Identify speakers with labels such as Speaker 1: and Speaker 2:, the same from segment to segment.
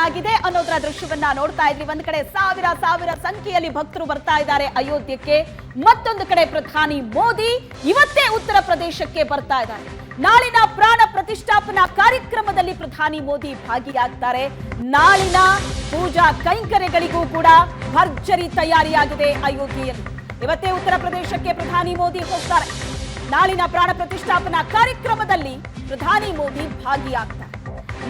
Speaker 1: ಏನಾಗಿದೆ ಅನ್ನೋದರ ದೃಶ್ಯವನ್ನ ನೋಡ್ತಾ ಇದ್ರಿ. ಒಂದ್ ಕಡೆ ಸಾವಿರ ಸಂಖ್ಯೆಯಲ್ಲಿ ಭಕ್ತರು ಬರ್ತಾ ಇದ್ದಾರೆ ಅಯೋಧ್ಯೆಗೆ, ಮತ್ತೊಂದು ಕಡೆ ಪ್ರಧಾನಿ ಮೋದಿ ಇವತ್ತೇ ಉತ್ತರ ಪ್ರದೇಶಕ್ಕೆ ಬರ್ತಾ ಇದ್ದಾರೆ. ನಾಳಿನ ಪ್ರಾಣ ಪ್ರತಿಷ್ಠಾಪನಾ ಕಾರ್ಯಕ್ರಮದಲ್ಲಿ ಪ್ರಧಾನಿ ಮೋದಿ ಭಾಗಿಯಾಗ್ತಾರೆ. ನಾಳಿನ ಪೂಜಾ ಕೈಂಕರ್ಯಗಳಿಗೂ ಕೂಡ ಭರ್ಜರಿ ತಯಾರಿಯಾಗಿದೆ ಅಯೋಧ್ಯೆಯಲ್ಲಿ. ಇವತ್ತೇ ಉತ್ತರ ಪ್ರದೇಶಕ್ಕೆ ಪ್ರಧಾನಿ ಮೋದಿ ಹೋಗ್ತಾರೆ. ನಾಳಿನ ಪ್ರಾಣ ಪ್ರತಿಷ್ಠಾಪನಾ ಕಾರ್ಯಕ್ರಮದಲ್ಲಿ ಪ್ರಧಾನಿ ಮೋದಿ ಭಾಗಿಯಾಗ್ತಾರೆ.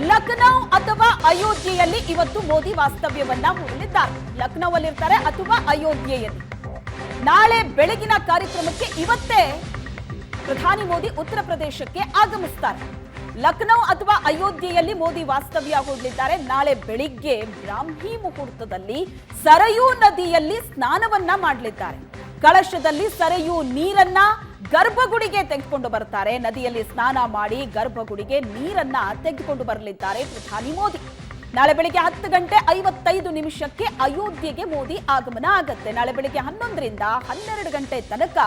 Speaker 1: ಲಖನೌ ಅಥವಾ ಅಯೋಧ್ಯೆಯಲ್ಲಿ ಇವತ್ತು ಮೋದಿ ವಾಸ್ತವ್ಯವನ್ನ ಹೂಡಲಿದ್ದಾರೆ. ಲಖನೌಲ್ಲಿರ್ತಾರೆ ಅಥವಾ ಅಯೋಧ್ಯೆಯಲ್ಲಿ. ನಾಳೆ ಬೆಳಗಿನ ಕಾರ್ಯಕ್ರಮಕ್ಕೆ ಇವತ್ತೇ ಪ್ರಧಾನಿ ಮೋದಿ ಉತ್ತರ ಪ್ರದೇಶಕ್ಕೆ ಆಗಮಿಸ್ತಾರೆ. ಲಖನೌ ಅಥವಾ ಅಯೋಧ್ಯೆಯಲ್ಲಿ ಮೋದಿ ವಾಸ್ತವ್ಯ ಹೂಡಲಿದ್ದಾರೆ. ನಾಳೆ ಬೆಳಿಗ್ಗೆ ಬ್ರಾಹ್ಮಿ ಮುಹೂರ್ತದಲ್ಲಿ ಸರಯೂ ನದಿಯಲ್ಲಿ ಸ್ನಾನವನ್ನ ಮಾಡಲಿದ್ದಾರೆ. ಕಳಶದಲ್ಲಿ ಸರಯೂ ನೀರನ್ನ ಗರ್ಭಗುಡಿಗೆ ತೆಗೆದುಕೊಂಡು ಬರ್ತಾರೆ. ನದಿಯಲ್ಲಿ ಸ್ನಾನ ಮಾಡಿ ಗರ್ಭಗುಡಿಗೆ ನೀರನ್ನ ತೆಗೆದುಕೊಂಡು ಬರಲಿದ್ದಾರೆ ಪ್ರಧಾನಿ ಮೋದಿ. ನಾಳೆ ಬೆಳಿಗ್ಗೆ 10:55 ಅಯೋಧ್ಯೆಗೆ ಮೋದಿ ಆಗಮನ ಆಗತ್ತೆ. ನಾಳೆ ಬೆಳಿಗ್ಗೆ 11ರಿಂದ 12 ಗಂಟೆ ತನಕ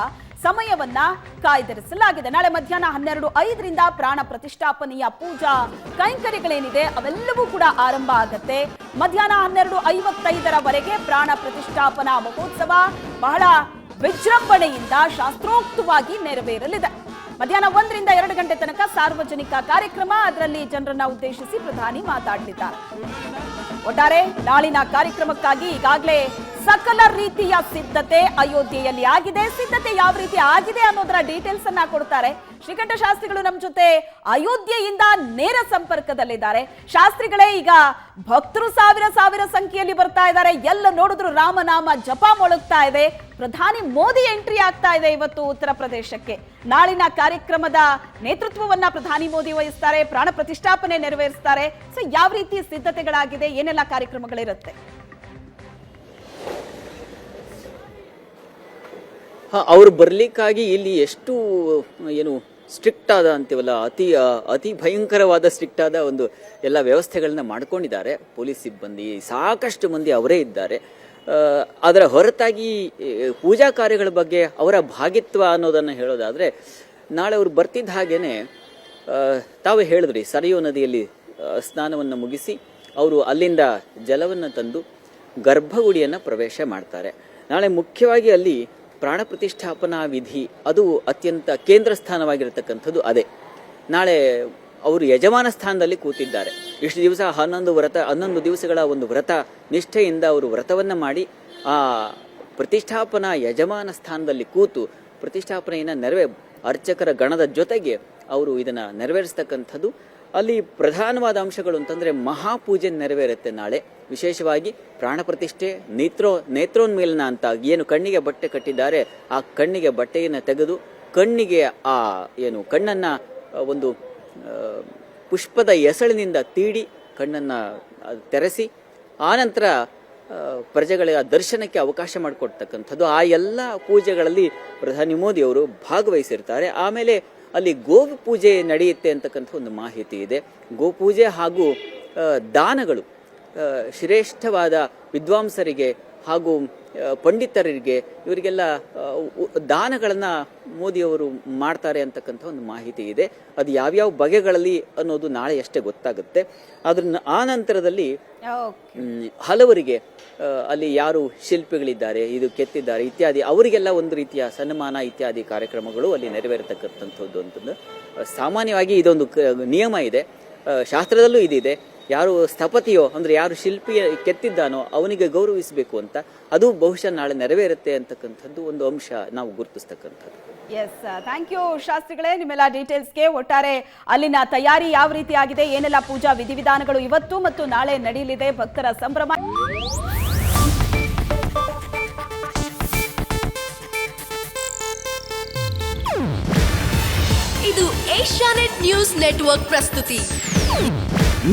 Speaker 1: ಸಮಯವನ್ನ ಕಾಯ್ದಿರಿಸಲಾಗಿದೆ. ನಾಳೆ ಮಧ್ಯಾಹ್ನ 12:05ರಿಂದ ಪ್ರಾಣ ಪ್ರತಿಷ್ಠಾಪನೆಯ ಪೂಜಾ ಕೈಂಕರ್ಯಗಳೇನಿದೆ ಅವೆಲ್ಲವೂ ಕೂಡ ಆರಂಭ ಆಗತ್ತೆ. ಮಧ್ಯಾಹ್ನ 12:55ರವರೆಗೆ ಪ್ರಾಣ ಪ್ರತಿಷ್ಠಾಪನಾ ಮಹೋತ್ಸವ ಬಹಳ ವಿಜೃಂಭಣೆಯಿಂದ ಶಾಸ್ತ್ರೋಕ್ತವಾಗಿ ನೆರವೇರಲಿದೆ. ಮಧ್ಯಾಹ್ನ 1ರಿಂದ 2 ಗಂಟೆ ತನಕ ಸಾರ್ವಜನಿಕ ಕಾರ್ಯಕ್ರಮ, ಅದರಲ್ಲಿ ಜನರನ್ನ ಉದ್ದೇಶಿಸಿ ಪ್ರಧಾನಿ ಮಾತಾಡಲಿದ್ದಾರೆ. ಒಟ್ಟಾರೆ ನಾಳಿನ ಕಾರ್ಯಕ್ರಮಕ್ಕಾಗಿ ಈಗಾಗಲೇ ಸಕಲ ರೀತಿಯ ಸಿದ್ಧತೆ ಅಯೋಧ್ಯೆಯಲ್ಲಿ ಆಗಿದೆ. ಸಿದ್ಧತೆ ಯಾವ ರೀತಿ ಆಗಿದೆ ಅನ್ನೋದರ ಡೀಟೇಲ್ಸ್ ಅನ್ನ ಕೊಡ್ತಾರೆ ಶ್ರೀಕಂಠ ಶಾಸ್ತ್ರಿಗಳು ನಮ್ಮ ಜೊತೆ ಅಯೋಧ್ಯೆಯಿಂದ ನೇರ ಸಂಪರ್ಕದಲ್ಲಿದ್ದಾರೆ. ಶಾಸ್ತ್ರಿಗಳೇ, ಈಗ ಭಕ್ತರು ಸಾವಿರ ಸಂಖ್ಯೆಯಲ್ಲಿ ಬರ್ತಾ ಇದ್ದಾರೆ. ಎಲ್ಲ ನೋಡಿದ್ರು ರಾಮನಾಮ ಜಪ ಮೊಳಗ್ತಾ ಇದೆ. ಪ್ರಧಾನಿ ಮೋದಿ ಎಂಟ್ರಿ ಆಗ್ತಾ ಇದೆ ಇವತ್ತು ಉತ್ತರ ಪ್ರದೇಶಕ್ಕೆ. ನಾಳಿನ ಕಾರ್ಯಕ್ರಮದ ನೇತೃತ್ವವನ್ನ ಪ್ರಧಾನಿ ಮೋದಿ ವಹಿಸ್ತಾರೆ. ಪ್ರಾಣ ಪ್ರತಿಷ್ಠಾಪನೆ ನೆರವೇರಿಸ್ತಾರೆ. ಸೊ ಯಾವ ರೀತಿ ಸಿದ್ಧತೆಗಳಾಗಿದೆ, ಏನೆಲ್ಲ ಕಾರ್ಯಕ್ರಮಗಳಿರುತ್ತೆ?
Speaker 2: ಅವರು ಬರ್ಲಿಕ್ಕಾಗಿ ಇಲ್ಲಿ ಎಷ್ಟು ಏನು ಸ್ಟ್ರಿಕ್ಟ್ ಆದ ಅಂತೀವಲ್ಲ, ಅತಿ ಭಯಂಕರವಾದ ಸ್ಟ್ರಿಕ್ಟ್ ಆದ ಒಂದು ಎಲ್ಲ ವ್ಯವಸ್ಥೆಗಳನ್ನ ಮಾಡ್ಕೊಂಡಿದ್ದಾರೆ. ಪೊಲೀಸ್ ಸಿಬ್ಬಂದಿ ಸಾಕಷ್ಟು ಮಂದಿ ಅವರೇ ಇದ್ದಾರೆ. ಅದರ ಹೊರತಾಗಿ ಪೂಜಾ ಕಾರ್ಯಗಳ ಬಗ್ಗೆ ಅವರ ಭಾಗಿತ್ವ ಅನ್ನೋದನ್ನು ಹೇಳೋದಾದರೆ, ನಾಳೆ ಅವರು ಬರ್ತಿದ್ದ ಹಾಗೇನೆ ತಾವು ಹೇಳಿದ್ರಿ, ಸರಯೂ ನದಿಯಲ್ಲಿ ಸ್ನಾನವನ್ನು ಮುಗಿಸಿ ಅವರು ಅಲ್ಲಿಂದ ಜಲವನ್ನು ತಂದು ಗರ್ಭಗುಡಿಯನ್ನು ಪ್ರವೇಶ ಮಾಡ್ತಾರೆ. ನಾಳೆ ಮುಖ್ಯವಾಗಿ ಅಲ್ಲಿ ಪ್ರಾಣ ಪ್ರತಿಷ್ಠಾಪನಾ ವಿಧಿ ಅದು ಅತ್ಯಂತ ಕೇಂದ್ರ ಸ್ಥಾನವಾಗಿರತಕ್ಕಂಥದ್ದು ಅದೇ. ನಾಳೆ ಅವರು ಯಜಮಾನ ಸ್ಥಾನದಲ್ಲಿ ಕೂತಿದ್ದಾರೆ. ಇಷ್ಟು ದಿವಸ 11 ದಿವಸಗಳ ಒಂದು ವ್ರತ ನಿಷ್ಠೆಯಿಂದ ಅವರು ವ್ರತವನ್ನು ಮಾಡಿ ಆ ಪ್ರತಿಷ್ಠಾಪನಾ ಯಜಮಾನ ಸ್ಥಾನದಲ್ಲಿ ಕೂತು ಪ್ರತಿಷ್ಠಾಪನೆಯನ್ನು ಅರ್ಚಕರ ಗಣದ ಜೊತೆಗೆ ಅವರು ಇದನ್ನು ನೆರವೇರಿಸ್ತಕ್ಕಂಥದ್ದು. ಅಲ್ಲಿ ಪ್ರಧಾನವಾದ ಅಂಶಗಳು ಅಂತಂದರೆ ಮಹಾಪೂಜೆ ನೆರವೇರುತ್ತೆ ನಾಳೆ. ವಿಶೇಷವಾಗಿ ಪ್ರಾಣ ಪ್ರತಿಷ್ಠೆ, ನೇತ್ರೋನ್ಮೇಲನ ಅಂತ ಏನು ಕಣ್ಣಿಗೆ ಬಟ್ಟೆ ಕಟ್ಟಿದ್ದಾರೆ, ಆ ಕಣ್ಣಿಗೆ ಬಟ್ಟೆಯನ್ನು ತೆಗೆದು ಕಣ್ಣಿಗೆ ಆ ಏನು ಕಣ್ಣನ್ನು ಒಂದು ಪುಷ್ಪದ ಎಸಳಿನಿಂದ ತೀಡಿ ಕಣ್ಣನ್ನು ತೆರೆಸಿ ಆನಂತರ ಪ್ರಜೆಗಳ ದರ್ಶನಕ್ಕೆ ಅವಕಾಶ ಮಾಡಿಕೊಡ್ತಕ್ಕಂಥದ್ದು. ಆ ಎಲ್ಲ ಪೂಜೆಗಳಲ್ಲಿ ಪ್ರಧಾನಿ ಮೋದಿ ಅವರು ಭಾಗವಹಿಸಿರ್ತಾರೆ. ಆಮೇಲೆ ಅಲ್ಲಿ ಗೋವು ಪೂಜೆ ನಡೆಯುತ್ತೆ ಅಂತಕ್ಕಂಥ ಒಂದು ಮಾಹಿತಿ ಇದೆ. ಗೋಪೂಜೆ ಹಾಗೂ ದಾನಗಳು ಶ್ರೇಷ್ಠವಾದ ವಿದ್ವಾಂಸರಿಗೆ ಹಾಗೂ ಪಂಡಿತರಿಗೆ ಇವರಿಗೆಲ್ಲ ದಾನಗಳನ್ನು ಮೋದಿಯವರು ಮಾಡ್ತಾರೆ ಅಂತಕ್ಕಂಥ ಒಂದು ಮಾಹಿತಿ ಇದೆ. ಅದು ಯಾವ್ಯಾವ ಬಗೆಗಳಲ್ಲಿ ಅನ್ನೋದು ನಾಳೆ ಅಷ್ಟೇ ಗೊತ್ತಾಗುತ್ತೆ. ಅದ್ರ ಆ ನಂತರದಲ್ಲಿ ಹಲವರಿಗೆ ಅಲ್ಲಿ ಯಾರು ಶಿಲ್ಪಿಗಳಿದ್ದಾರೆ, ಇದು ಕೆತ್ತಿದ್ದಾರೆ ಇತ್ಯಾದಿ ಅವರಿಗೆಲ್ಲ ಒಂದು ರೀತಿಯ ಸನ್ಮಾನ ಇತ್ಯಾದಿ ಕಾರ್ಯಕ್ರಮಗಳು ಅಲ್ಲಿ ನೆರವೇರತಕ್ಕಂಥದ್ದು ಅಂತಂದು ಸಾಮಾನ್ಯವಾಗಿ ಇದೊಂದು ನಿಯಮ ಇದೆ. ಶಾಸ್ತ್ರದಲ್ಲೂ ಇದಿದೆ. ಯಾರು ಸ್ಥಪತಿಯೋ ಅಂದರೆ ಯಾರು ಶಿಲ್ಪಿ ಕೆತ್ತಿದ್ದಾನೋ ಅವನಿಗೆ ಗೌರವಿಸಬೇಕು ಅಂತ. ಅದು ಬಹುಶಃ ನಾಳೆ ನೆರವೇರುತ್ತೆ ಅಂತಕ್ಕಂಥದ್ದು ಒಂದು ಅಂಶ ನಾವು ಗುರುತಿಸ್ತಕ್ಕಂಥದ್ದು.
Speaker 1: ಎಸ್, ಥ್ಯಾಂಕ್ ಯು ಶಾಸ್ತ್ರಿಗಳೇ ನಿಮ್ಮೆಲ್ಲ ಡೀಟೇಲ್ಸ್ಗೆ. ಒಟ್ಟಾರೆ ಅಲ್ಲಿನ ತಯಾರಿ ಯಾವ ರೀತಿ ಆಗಿದೆ, ಏನೆಲ್ಲ ಪೂಜಾ ವಿಧಿವಿಧಾನಗಳು ಇವತ್ತು ಮತ್ತು ನಾಳೆ ನಡೆಯಲಿದೆ, ಭಕ್ತರ ಸಂಭ್ರಮ.
Speaker 3: ಇದು ಏಷ್ಯಾನೆಟ್ ನ್ಯೂಸ್ ನೆಟ್ವರ್ಕ್ ಪ್ರಸ್ತುತಿ.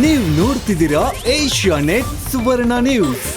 Speaker 4: ನೀವು ನೋಡ್ತಿದ್ದೀರಾ ಏಷ್ಯಾನೆಟ್ ಸುವರ್ಣ ನ್ಯೂಸ್.